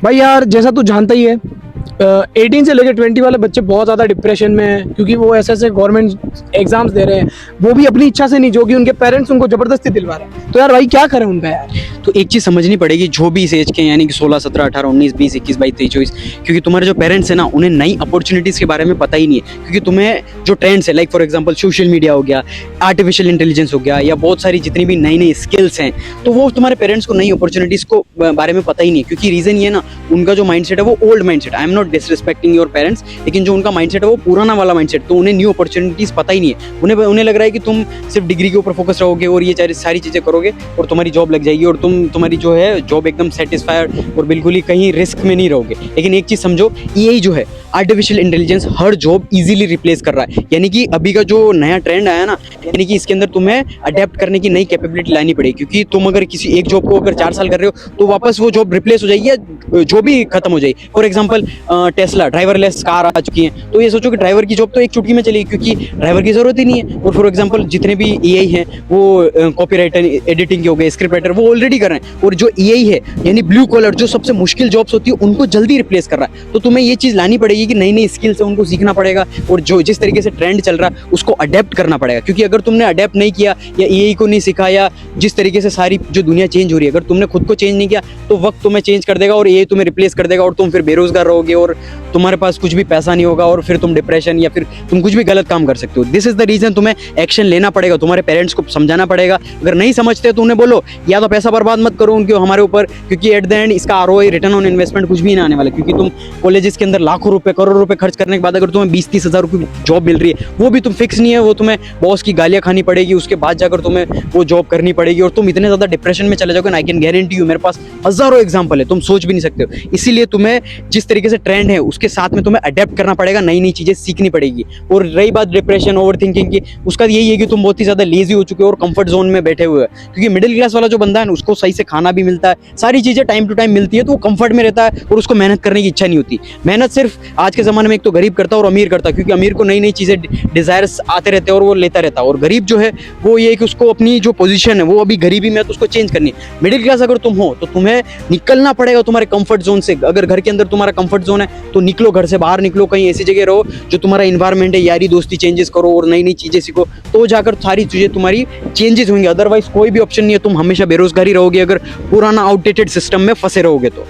भाई यार जैसा तू जानता ही है, 18 से लेकर 20 वाले बच्चे बहुत ज़्यादा डिप्रेशन में हैं, क्योंकि वो ऐसे ऐसे गवर्नमेंट एग्जाम्स दे रहे हैं, वो भी अपनी इच्छा से नहीं, जो कि उनके पेरेंट्स उनको जबरदस्ती दिलवा रहे हैं। तो यार भाई क्या करें उनका यार। तो एक चीज़ समझनी पड़ेगी, जो भी इस एज के यानी कि 16, 17, 18, 19, 20, 21, 22, 23, 24, क्योंकि तुम्हारे जो पेरेंट्स हैं ना, उन्हें नई अपॉर्चुनिटीज़ के बारे में पता ही नहीं है। क्योंकि तुम्हें जो ट्रेंड्स है, like for example social media हो गया, आर्टिफिशियल इंटेलिजेंस हो गया, या बहुत सारी जितनी भी नई नई स्किल्स हैं, तो वो तुम्हारे पेरेंट्स को नई अपॉर्चुनिटीज़ को बारे में पता ही नहीं है। क्योंकि रीज़न ये ना, उनका जो माइंडसेट है वो old mindset. I am not disrespecting your parents, लेकिन जो उनका माइंडसेट है वो पुराना वाला माइंडसेट, तो उन्हें न्यू अपॉर्चुनिटीज़ पता ही नहीं है। उन्हें लग रहा है कि तुम सिर्फ डिग्री के ऊपर फोकस रहोगे और ये सारी चीज़ें करोगे और तुम्हारी जॉब लग जाएगी, और तुम्हारी जो है जॉब एकदम सेटिस्फाइड और बिल्कुल ही कहीं रिस्क में नहीं रहोगे। लेकिन एक चीज़ समझो, एआई जो है, आर्टिफिशियल इंटेलिजेंस, हर जॉब इजीली रिप्लेस कर रहा है। यानी कि अभी का जो नया ट्रेंड आया ना, यानी कि इसके अंदर तुम्हें अडेप्ट करने की नई कैपेबिलिटी लानी पड़ेगी। क्योंकि तुम अगर किसी एक जॉब को अगर 4 साल कर रहे हो, तो वापस वो जॉब रिप्लेस हो जाएगी या जॉब भी खत्म हो जाएगी। For example Tesla driverless car आ चुकी हैं, तो ये सोचो कि ड्राइवर की जॉब तो एक चुटकी में चलेगी, क्योंकि ड्राइवर की जरूरत ही नहीं है। और फॉर एग्जाम्पल जितने भी एआई हैं, वो कॉपी राइटर, एडिटिंग के हो गए, स्क्रिप्ट राइटर, वो ऑलरेडी कर रहे हैं। और जो एआई है, यानी ब्लू कॉलर, जो सबसे मुश्किल जॉब्स होती है, उनको जल्दी रिप्लेस कर रहा है। तो तुम्हें ये चीज़ लानी पड़ेगी कि नई नई स्किल्स है उनको सीखना पड़ेगा, और जो जिस तरीके से ट्रेंड चल रहा है उसको अडेप्ट करना पड़ेगा। क्योंकि अगर तुमने अडेप्ट नहीं किया या एआई को नहीं सीखा, या जिस तरीके से सारी जो दुनिया चेंज हो रही है, अगर तुमने खुद को चेंज नहीं किया, तो वक्त तुम्हें चेंज कर देगा और एआई तुम्हें रिप्लेस कर देगा, और तुम फिर बेरोजगार रहोगे और तुम्हारे पास कुछ भी पैसा नहीं होगा, और फिर तुम डिप्रेशन या फिर तुम कुछ भी गलत काम कर सकते हो। दिस इज द रीजन तुम्हें एक्शन लेना पड़ेगा, तुम्हारे पेरेंट्स को समझाना पड़ेगा। अगर नहीं समझते तो उन्हें बोलो, या तो पैसा बर्बाद मत करो उनके हमारे ऊपर, क्योंकि एट द एंड इसका आरओआई, रिटर्न ऑन इन्वेस्टमेंट, कुछ भी नहीं आने वाला। क्योंकि तुम कॉलेजेस के अंदर लाखों रुपए, करोड़ रुपए खर्च करने के बाद अगर तुम्हें 20-30 हज़ार रुपये जॉब मिल रही है, वो भी तुम फिक्स नहीं है, वो तुम्हें बॉस की गालियां खानी पड़ेगी, उसके बाद जाकर तुम्हें वो जॉब करनी पड़ेगी, और तुम इतने ज़्यादा डिप्रेशन में चले जाओगे ना। आई कैन गारंटी यू, मेरे पास हज़ारों एग्जाम्पल है, तुम सोच भी नहीं सकते हो। इसीलिए तुम्हें जिस तरीके से ट्रेंड है उसके साथ में तुम्हें अडेप्ट करना पड़ेगा, नई नई चीज़ें सीखनी पड़ेगी। और रही बात डिप्रेशन, ओवर थिंकिंग की, उसका यही है कि तुम बहुत ही ज़्यादा लेजी हो चुके हो और कंफर्ट जोन में बैठे हुए हो। क्योंकि मिडिल क्लास वाला जो बंदा है ना, उसको सही से खाना भी मिलता है, सारी चीज़ें टाइम टू टाइम मिलती है, तो वो कंफर्ट में रहता है और उसको मेहनत करने की इच्छा नहीं होती। मेहनत सिर्फ आज के ज़माने में एक तो गरीब करता है और अमीर करता है, क्योंकि अमीर को नई नई चीज़ें, डिज़ायर्स आते रहते हैं और वो लेता रहता है। और गरीब जो है वो ये है कि उसको अपनी जो पोजीशन है वो अभी गरीबी में है, तो उसको चेंज करनी है। मिडिल क्लास अगर तुम हो तो तुम्हें निकलना पड़ेगा तुम्हारे कंफर्ट जोन से। अगर घर के अंदर तुम्हारा कंफर्ट जोन है तो निकलो, घर से बाहर निकलो, कहीं ऐसी जगह रहो जो तुम्हारा इन्वायरमेंट है, यारी दोस्ती चेंजेस करो और नई नई चीज़ें सीखो, तो जाकर सारी चीज़ें तुम्हारी चेंजेस होंगी। अदरवाइज कोई भी ऑप्शन नहीं है, तुम हमेशा बेरोजगारी रहोगे अगर पुराना आउटडेटेड सिस्टम में फंसे रहोगे तो।